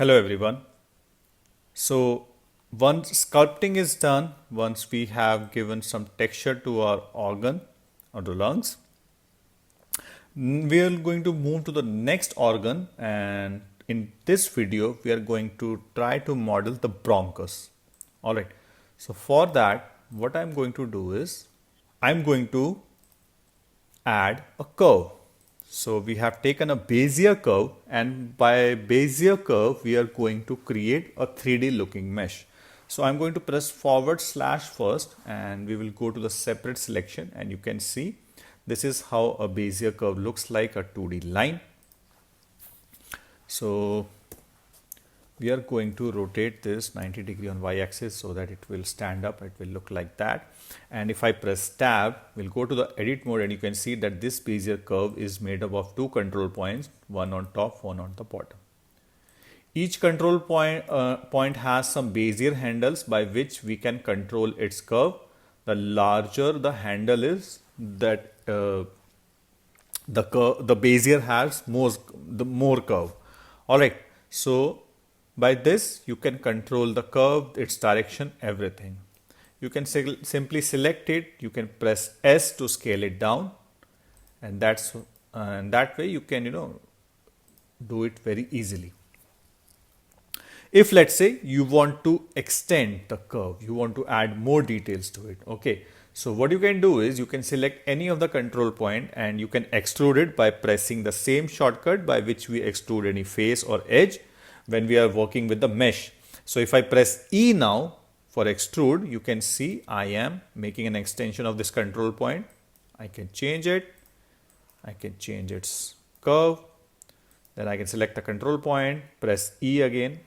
Hello everyone. So once sculpting is done, once we have given some texture to our organ or the lungs, we are going to move to the next organ, and in this video we are going to try to model the bronchus. Alright, so for that what I'm going to do is I'm going to add a curve. So we have taken a Bezier curve, and by Bezier curve we are going to create a 3D looking mesh. So I'm going to press forward slash first, and we will go to the separate selection, and you can see this is how a Bezier curve looks like, a 2D line. So we are going to rotate this 90 degree on y-axis so that it will stand up, it will look like that. And if I press tab, we'll go to the edit mode, and you can see that this Bezier curve is made up of two control points, one on top, one on the bottom. Each control point has some Bezier handles by which we can control its curve. The larger the handle is, that the Bezier has more curve. Alright, so by this you can control the curve, its direction, everything. You can simply select it, you can press S to scale it down, and that way you can do it very easily. If let's say you want to extend the curve, you want to add more details to it, okay, so what you can do is you can select any of the control point and you can extrude it by pressing the same shortcut by which we extrude any face or edge when we are working with the mesh. So if I press E now for extrude, you can see I am making an extension of this control point. I can change it, I can change its curve, then I can select the control point, press E again,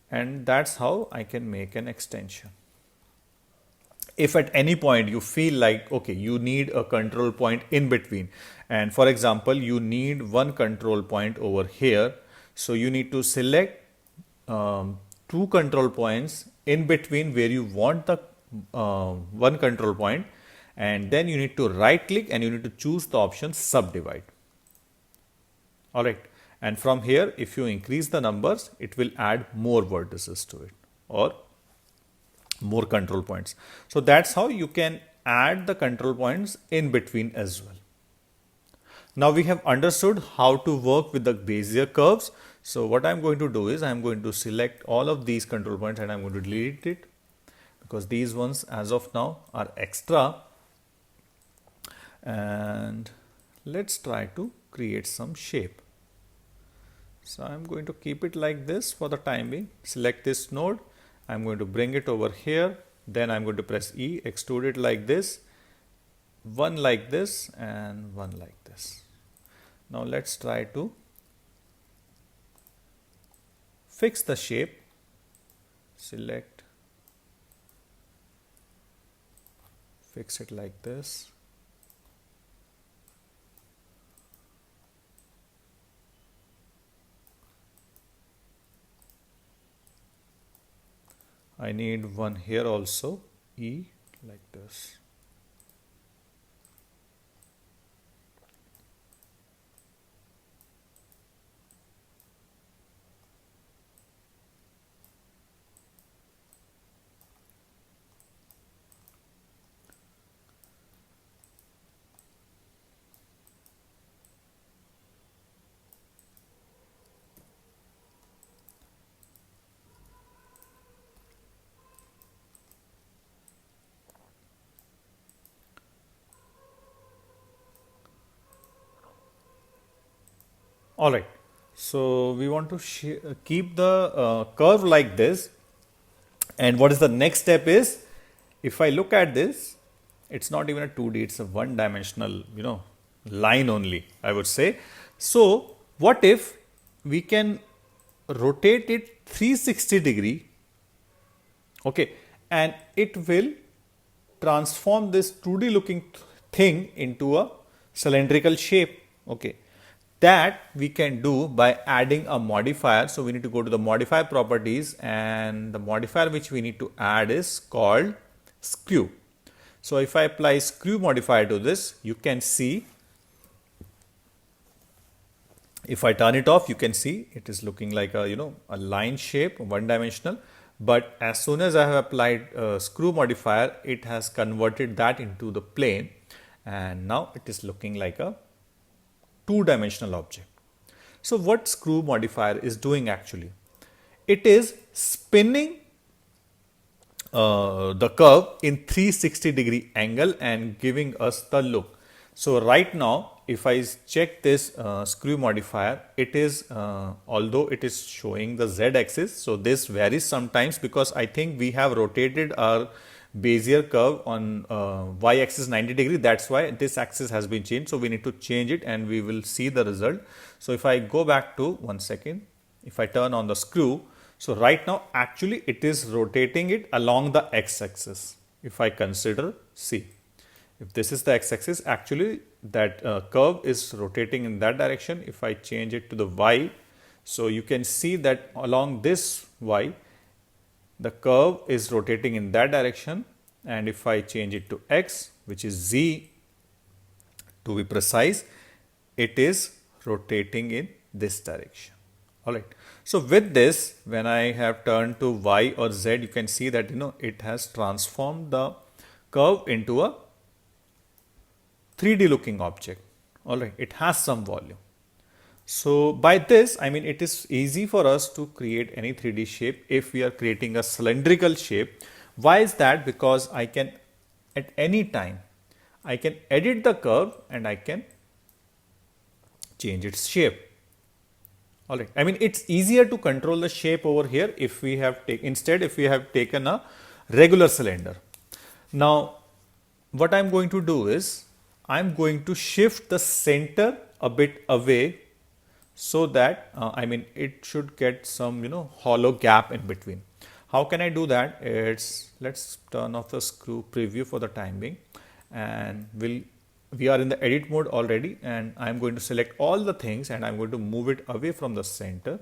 and that's how I can make an extension. If at any point you feel like, okay, you need a control point in between, and for example, you need one control point over here, so you need to select two control points in between where you want the one control point, and then you need to right click and you need to choose the option subdivide. Alright, and from here if you increase the numbers, it will add more vertices to it or more control points. So that's how you can add the control points in between as well. Now we have understood how to work with the Bezier curves. So what I'm going to do is I'm going to select all of these control points and I'm going to delete it, because these ones as of now are extra. And let's try to create some shape. So I'm going to keep it like this for the time being. Select this node, I'm going to bring it over here, then I'm going to press E, extrude it like this, one like this and one like this. Now let's try to fix the shape. Select, fix it like this. I need one here also, E, like this. All right, so we want to keep the curve like this, and what is the next step is, if I look at this, it's not even a 2D, it's a one-dimensional line only, I would say. So what if we can rotate it 360 degree, okay, and it will transform this 2D looking thing into a cylindrical shape, okay. That we can do by adding a modifier. So we need to go to the modifier properties, and the modifier which we need to add is called screw. So if I apply screw modifier to this, you can see If I turn it off, you can see it is looking like a, a line shape, one dimensional. But as soon as I have applied a screw modifier, it has converted that into the plane, and now it is looking like a two-dimensional object. So what screw modifier is doing actually? It is spinning the curve in 360-degree angle and giving us the look. So right now, if I check this screw modifier, it is, although it is showing the z-axis, so this varies sometimes because I think we have rotated our Bezier curve on y-axis 90 degree. That's why this axis has been changed. So we need to change it and we will see the result. So if I go back to 1 second, if I turn on the screw, so right now actually it is rotating it along the x-axis. If I consider, see, if this is the x-axis, actually that curve is rotating in that direction. If I change it to the y, so you can see that along this y, the curve is rotating in that direction, and if I change it to x, which is z to be precise, it is rotating in this direction. Alright. So with this, when I have turned to y or z, you can see that it has transformed the curve into a 3D looking object. Alright, it has some volume. So by this, I mean, it is easy for us to create any 3D shape if we are creating a cylindrical shape. Why is that? Because I can, at any time, I can edit the curve and I can change its shape. Alright, I mean, it's easier to control the shape over here if we have if we have taken a regular cylinder. Now, what I'm going to do is, I'm going to shift the center a bit away so that I mean it should get some hollow gap in between. How can I do that? Let's turn off the screw preview for the time being, and we are in the edit mode already, and I'm going to select all the things and I'm going to move it away from the center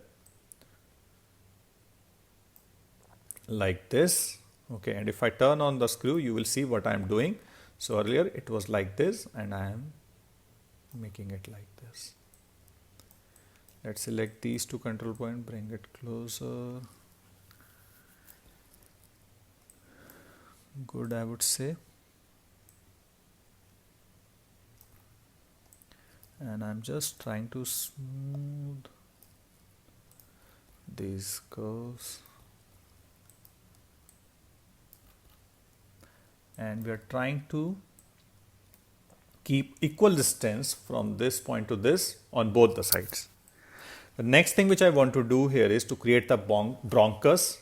like this. Okay, and if I turn on the screw, you will see what I'm doing. So earlier it was like this and I am making it like this. Let's select these two control points, bring it closer. Good, I would say. And I'm just trying to smooth these curves. And we are trying to keep equal distance from this point to this on both the sides. The next thing which I want to do here is to create the bronchus,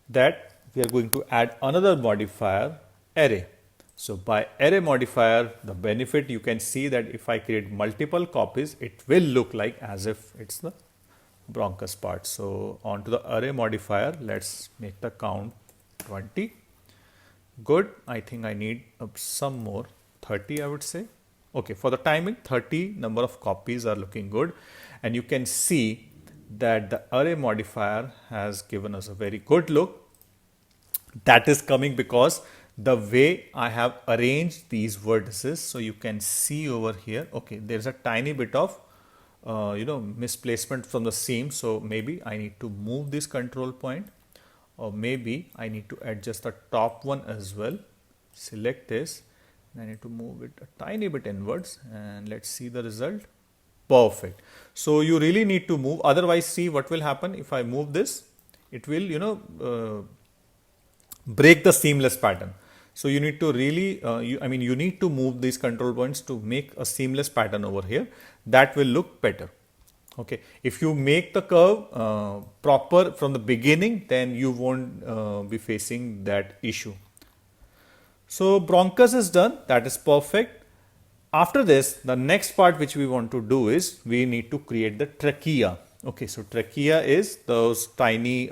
that we are going to add another modifier, array. So by array modifier, the benefit, you can see that if I create multiple copies, it will look like as if it's the bronchus part. So onto the array modifier, let's make the count 20. Good. I think I need some more, 30 I would say. Okay, for the timing, 30 number of copies are looking good, and you can see that the array modifier has given us a very good look. That is coming because the way I have arranged these vertices. So you can see over here, okay, there's a tiny bit of misplacement from the seam. So maybe I need to move this control point, or maybe I need to adjust the top one as well. Select this, and I need to move it a tiny bit inwards, and let's see the result. Perfect. So you really need to move, otherwise see what will happen if I move this, it will break the seamless pattern. So you need to really, you need to move these control points to make a seamless pattern over here. That will look better. Okay, if you make the curve proper from the beginning, then you won't be facing that issue. So bronchus is done, that is perfect. After this, the next part which we want to do is we need to create the trachea. Okay, so trachea is those tiny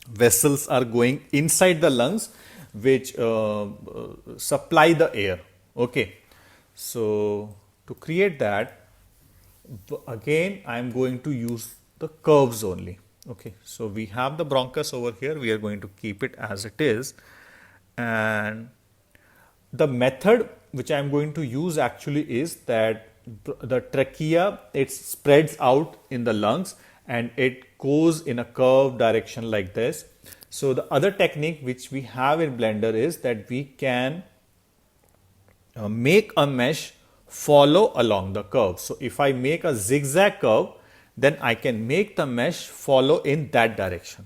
vessels are going inside the lungs which supply the air. Okay, so to create that, again I am going to use the curves only. Okay, so we have the bronchus over here, we are going to keep it as it is, and the method which I'm going to use actually is that the trachea, it spreads out in the lungs and it goes in a curved direction like this. So the other technique which we have in Blender is that we can make a mesh follow along the curve. So if I make a zigzag curve, then I can make the mesh follow in that direction.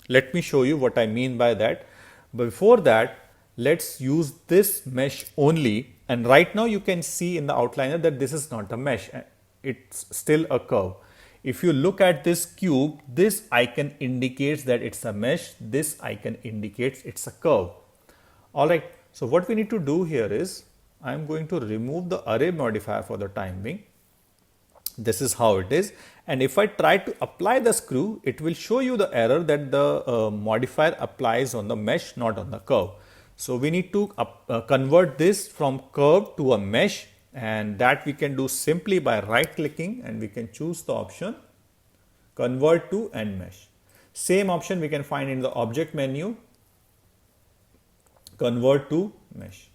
Let me show you what I mean by that. Before that, let's use this mesh only. And right now you can see in the outliner that this is not a mesh. It's still a curve. If you look at this cube, this icon indicates that it's a mesh. This icon indicates it's a curve. All right. So what we need to do here is I'm going to remove the array modifier for the time being. This is how it is. And if I try to apply the screw, it will show you the error that the modifier applies on the mesh, not on the curve. So we need to convert this from curve to a mesh, and that we can do simply by right clicking, and we can choose the option convert to end mesh. Same option we can find in the object menu, convert to mesh.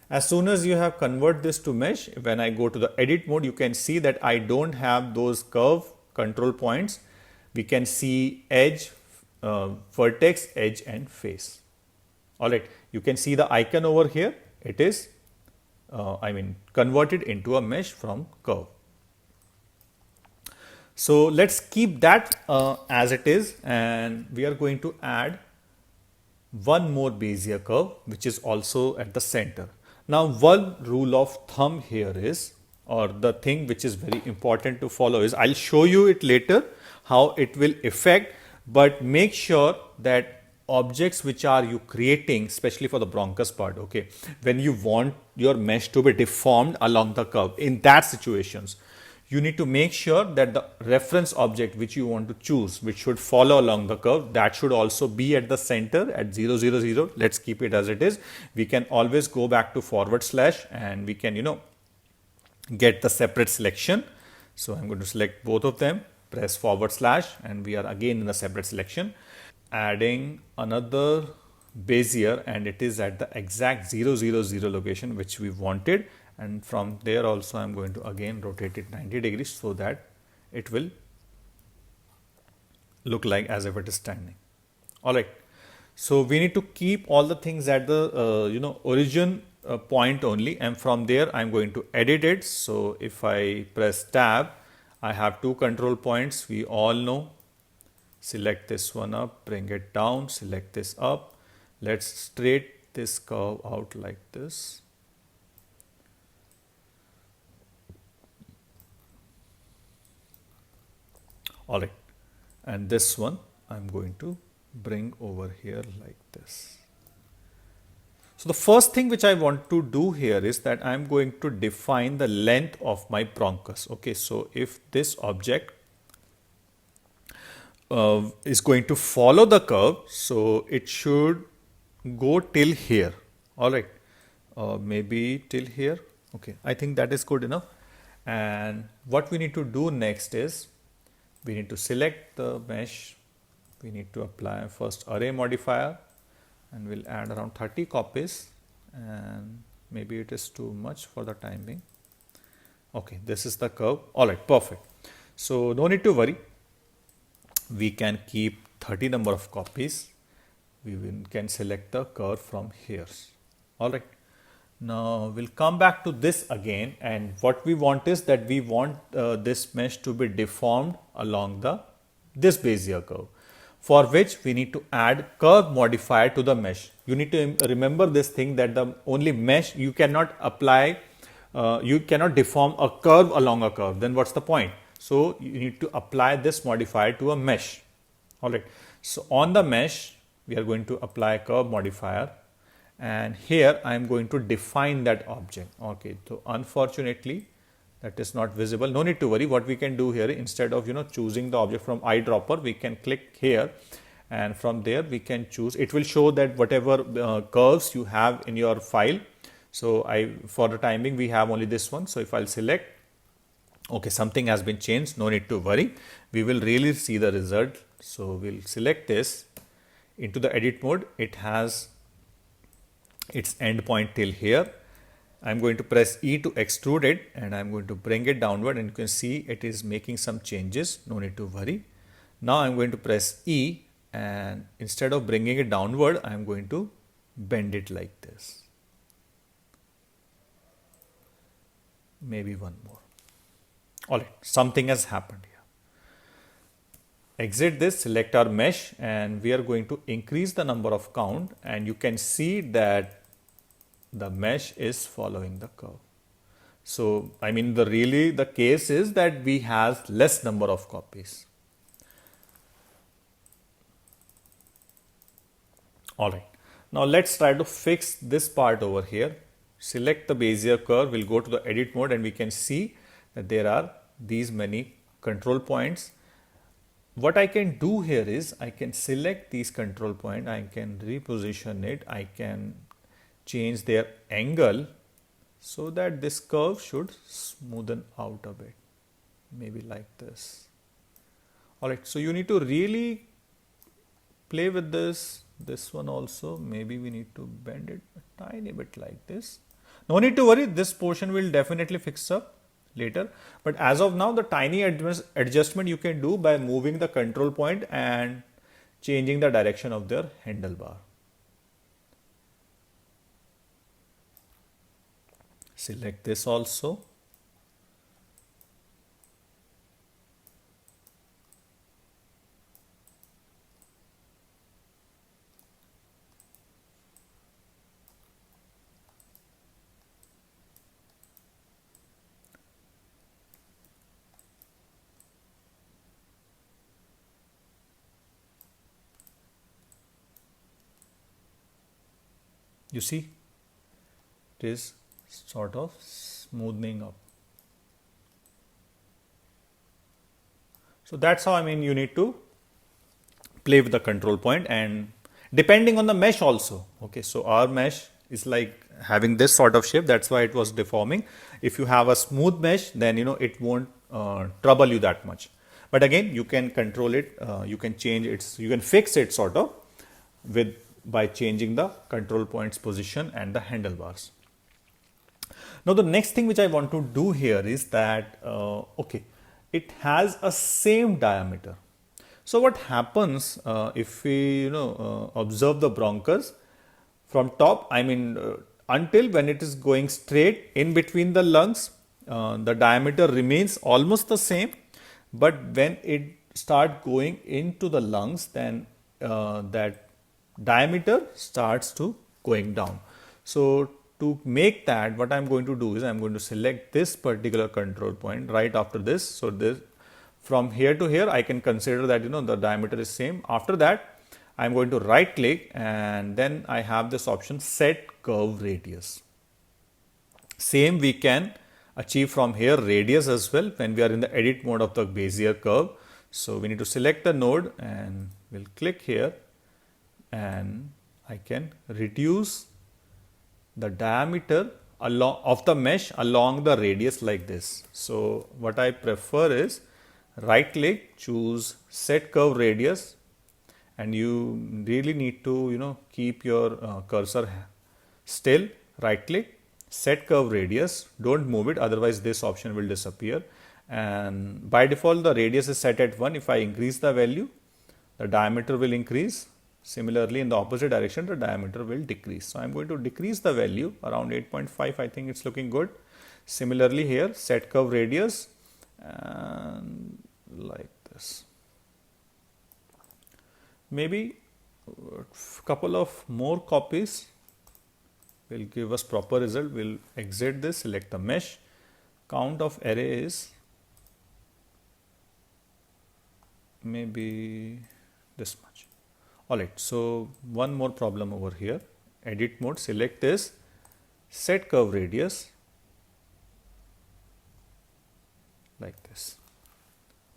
As soon as you have convert this to mesh, when I go to the edit mode, you can see that I don't have those curve control points. We can see edge, vertex, edge and face. All right, you can see the icon over here. It is, converted into a mesh from curve. So let's keep that as it is, and we are going to add one more Bezier curve, which is also at the center. Now, one rule of thumb here is, or the thing which is very important to follow is, I'll show you it later how it will affect, but make sure that objects which are you creating, especially for the bronchus part, okay, when you want your mesh to be deformed along the curve, in that situations, you need to make sure that the reference object which you want to choose, which should follow along the curve, that should also be at the center at 0, 0, 0. Let's keep it as it is. We can always go back to / and we can, get the separate selection. So I'm going to select both of them, press / and we are again in the separate selection. Adding another Bezier, and it is at the exact 0, 0, 0 location which we wanted. And from there also I'm going to again rotate it 90 degrees so that it will look like as if it is standing. All right. So we need to keep all the things at the origin point only, and from there I'm going to edit it. So if I press tab, I have two control points. We all know. Select this one up, bring it down, select this up. Let's straight this curve out like this. All right, and this one I'm going to bring over here like this. So the first thing which I want to do here is that I'm going to define the length of my bronchus. Okay, so if this object is going to follow the curve, so it should go till here. All right, maybe till here. Okay, I think that is good enough. And what we need to do next is we need to select the mesh. We need to apply first array modifier, and we'll add around 30 copies, and maybe it is too much for the time being. Okay, this is the curve. All right, perfect. So no need to worry. We can keep 30 number of copies. We can select the curve from here. All right. Now we'll come back to this again, and what we want is that we want this mesh to be deformed along this Bezier curve, for which we need to add curve modifier to the mesh. You need to remember this thing, that the only mesh you cannot apply, you cannot deform a curve along a curve. Then what's the point? So you need to apply this modifier to a mesh. All right. So on the mesh, we are going to apply curve modifier. And here I am going to define that object. Okay, so unfortunately that is not visible. No need to worry. What we can do here, instead of choosing the object from eyedropper, we can click here, and from there we can choose. It will show that whatever curves you have in your file. So for the time being we have only this one. So if I'll select, okay, something has been changed. No need to worry. We will really see the result. So we'll select this into the edit mode. It has its end point till here. I'm going to press E to extrude it, and I'm going to bring it downward, and you can see it is making some changes. No need to worry. Now I'm going to press E, and instead of bringing it downward, I'm going to bend it like this. Maybe one more. All right, something has happened here. Exit this, select our mesh, and we are going to increase the number of count, and you can see that the mesh is following the curve. So, I mean, the case is that we have less number of copies. All right. Now let's try to fix this part over here. Select the Bezier curve. We'll go to the edit mode, and we can see that there are these many control points. What I can do here is I can select these control points. I can reposition it. I can change their angle so that this curve should smoothen out a bit. Maybe like this. All right. So you need to really play with this. This one also, maybe we need to bend it a tiny bit like this. No need to worry, this portion will definitely fix up later. But as of now, the tiny adjustment you can do by moving the control point and changing the direction of their handlebar. Select this also. You see, it is sort of smoothing up. So that's how, I mean, you need to play with the control point, and depending on the mesh also. Okay, so our mesh is like having this sort of shape. That's why it was deforming. If you have a smooth mesh, then it won't trouble you that much. But again, you can control it. You can change it. You can fix it sort of by changing the control points position and the handlebars. Now the next thing which I want to do here is that okay, it has a same diameter. So what happens if we observe the bronchus from top, I mean until when it is going straight in between the lungs, the diameter remains almost the same, but when it start going into the lungs, then that diameter starts to going down. So to make that, what I'm going to do is I'm going to select this particular control point right after this. So this, from here to here, I can consider that the diameter is same. After that, I'm going to right click, and then I have this option set curve radius. Same we can achieve from here, radius as well, when we are in the edit mode of the Bezier curve. So we need to select the node, and we'll click here, and I can reduce the diameter of the mesh along the radius like this. So what I prefer is right click, choose set curve radius, and you really need to keep your cursor still. Right click, set curve radius, don't move it, otherwise this option will disappear. And by default the radius is set at 1. If I increase the value, the diameter will increase. Similarly, in the opposite direction, the diameter will decrease. So I'm going to decrease the value around 8.5. I think it's looking good. Similarly here, set curve radius, and like this. Maybe a couple of more copies will give us proper result. We'll exit this, select the mesh. Count of array is maybe this much. Alright, so one more problem over here. Edit mode, select this, set curve radius like this.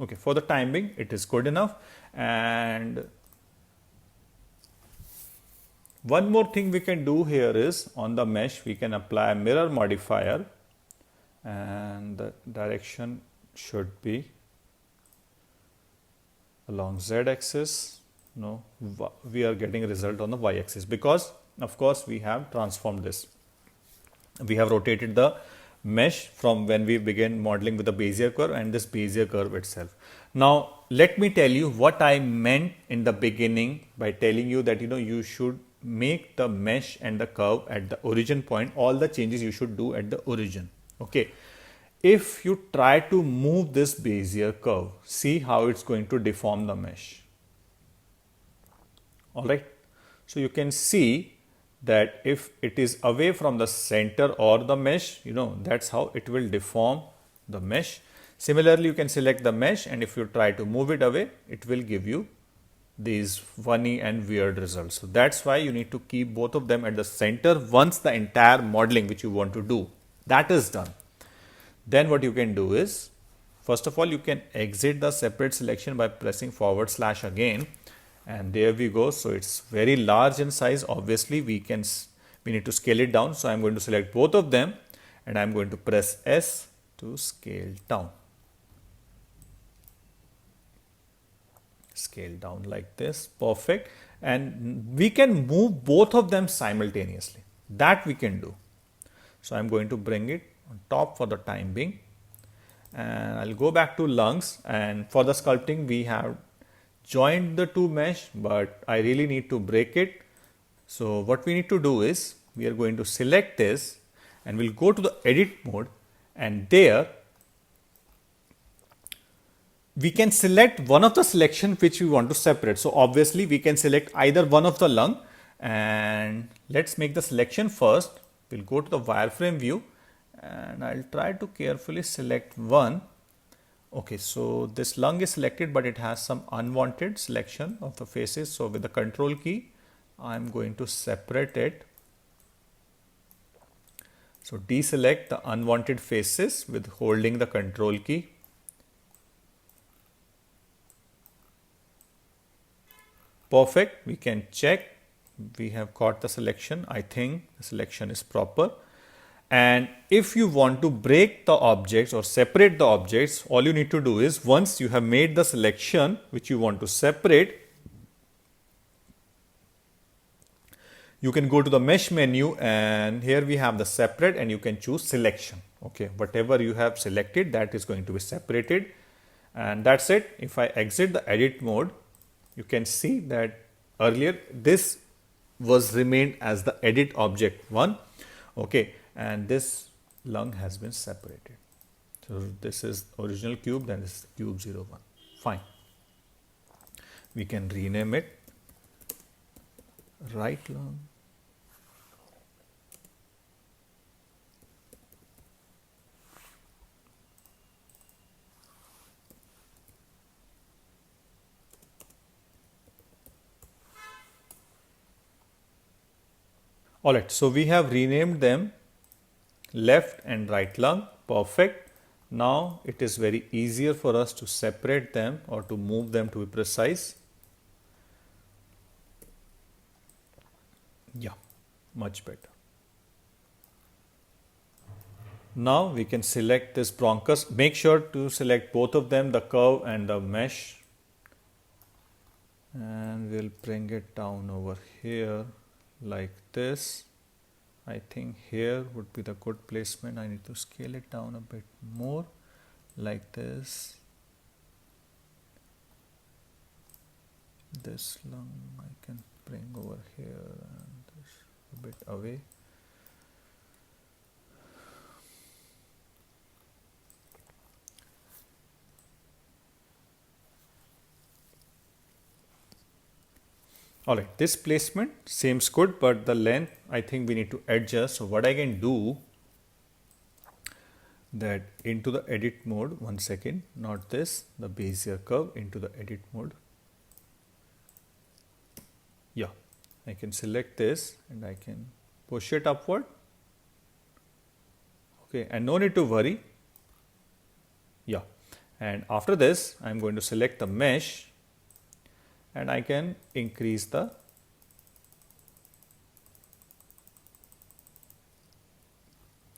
Okay, for the time being, it is good enough. And one more thing we can do here is on the mesh, we can apply a mirror modifier, and the direction should be along z axis. No, we are getting a result on the y axis, because of course, we have transformed this. We have rotated the mesh from when we began modeling with the Bezier curve and this Bezier curve itself. Now, let me tell you what I meant in the beginning by telling you that you should make the mesh and the curve at the origin point. All the changes you should do at the origin. Okay. If you try to move this Bezier curve, see how it's going to deform the mesh. All right. So you can see that if it is away from the center or the mesh, that's how it will deform the mesh. Similarly, you can select the mesh, and if you try to move it away, it will give you these funny and weird results. So that's why you need to keep both of them at the center once the entire modeling which you want to do, that is done. Then what you can do is, first of all, you can exit the separate selection by pressing / again, and there we go. So it's very large in size. Obviously, we need to scale it down. So I'm going to select both of them, and I'm going to press S to scale down. Scale down like this. Perfect. And we can move both of them simultaneously. That we can do. So I'm going to bring it on top for the time being, and I'll go back to lungs, and for the sculpting we have joined the two mesh, but I really need to break it. So what we need to do is, we are going to select this and we'll go to the edit mode, and there we can select one of the selection which we want to separate. So obviously we can select either one of the lung, and let's make the selection first. We'll go to the wireframe view, and I'll try to carefully select one. Okay, so this lung is selected, but it has some unwanted selection of the faces. So with the control key, I'm going to separate it. So deselect the unwanted faces with holding the control key. Perfect. We can check. We have got the selection. I think the selection is proper. And if you want to break the objects or separate the objects, all you need to do is, once you have made the selection which you want to separate, you can go to the mesh menu, and here we have the separate, and you can choose selection. Okay, whatever you have selected, that is going to be separated, and that's it. If I exit the edit mode, you can see that earlier this was remained as the edit object 1. Okay, and this lung has been separated. So this is original cube, then this is cube 01. Fine. We can rename it right lung. Alright, so we have renamed them left and right lung. Perfect. Now it is very easier for us to separate them or to move them, to be precise. Yeah, much better. Now we can select this bronchus. Make sure to select both of them, the curve and the mesh. And we'll bring it down over here like this. I think here would be the good placement. I need to scale it down a bit more like this. This lung I can bring over here and this a bit away. Alright, this placement seems good, but the length I think we need to adjust. So what I can do, that into the edit mode, one second, not this, the Bezier curve, into the edit mode. Yeah, I can select this and I can push it upward. Okay, and no need to worry. Yeah, and after this, I'm going to select the mesh, and I can increase the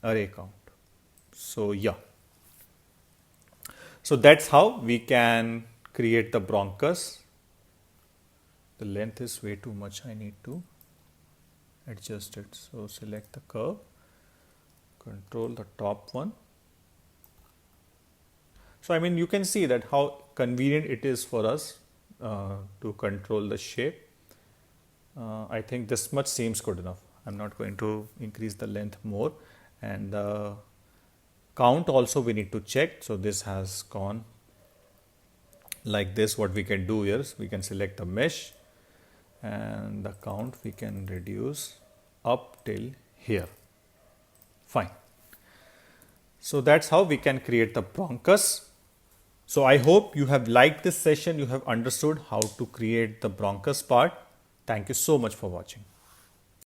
array count. So yeah, so that's how we can create the bronchus. The length is way too much. I need to adjust it. So select the curve, control the top one. So I mean, you can see that how convenient it is for us to control the shape. I think this much seems good enough. I'm not going to increase the length more, and the count also we need to check. So this has gone like this. What we can do here is we can select the mesh, and the count we can reduce up till here. Fine. So that's how we can create the bronchus. So I hope you have liked this session. You have understood how to create the bronchus part. Thank you so much for watching.